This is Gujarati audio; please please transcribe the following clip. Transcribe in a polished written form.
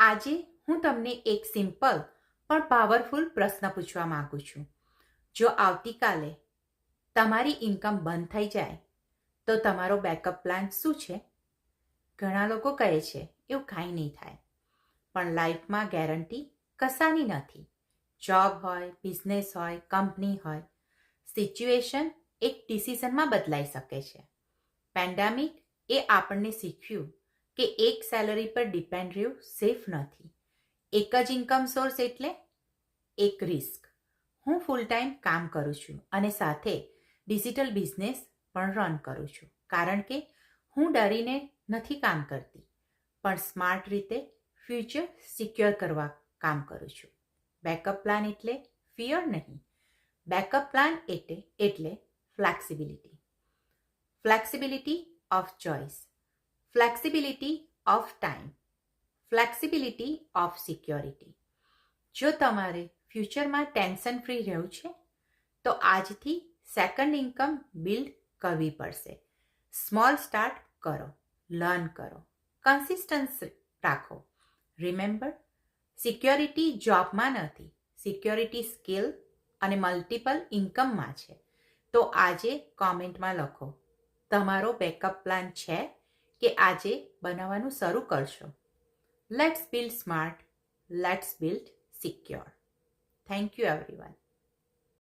આજે હું તમને એક સિમ્પલ પણ પાવરફુલ પ્રશ્ન પૂછવા માંગુ છું. જો આવતીકાલે તમારી ઇન્કમ બંધ થઈ જાય તો તમારો બેકઅપ પ્લાન શું છે? ઘણા લોકો કહે છે એવું કાંઈ નહીં થાય, પણ લાઈફમાં ગેરંટી કશાની નથી. જોબ હોય, બિઝનેસ હોય, કંપની હોય, સિચ્યુએશન એક ડિસિઝનમાં બદલાઈ શકે છે. પેન્ડેમિક એ આપણને શીખ્યું કે એક સેલરી પર ડિપેન્ડ રહેવું સેફ નથી. એક જ ઇન્કમ સોર્સ એટલે એક રિસ્ક. હું ફૂલ ટાઈમ કામ કરું છું અને સાથે ડિજિટલ બિઝનેસ પણ રન કરું છું, કારણ કે હું ડરીને નથી કામ કરતી, પણ સ્માર્ટ રીતે ફ્યુચર સિક્યોર કરવા કામ કરું છું. બેકઅપ પ્લાન એટલે ફિયર નહીં. બેકઅપ પ્લાન એટલે flexibility. Flexibility of choice, flexibility of time, flexibility of security. જો તમારે ફ્યુચરમાં ટેન્શન ફ્રી રહેવું છે તો આજથી સેકન્ડ ઇન્કમ બિલ્ડ કરવી પડશે. સ્મોલ સ્ટાર્ટ કરો, લર્ન કરો, કન્સિસ્ટન્સ રાખો. રિમેમ્બર, સિક્યોરિટી જોબમાં નથી, સિક્યોરિટી સ્કિલ અને મલ્ટિપલ ઇન્કમમાં છે. તો આજે કોમેન્ટમાં લખો, તમારો બેકઅપ પ્લાન છે કે આજે બનાવવાનું શરૂ કરશો. Let's build smart, let's build secure. Thank you everyone.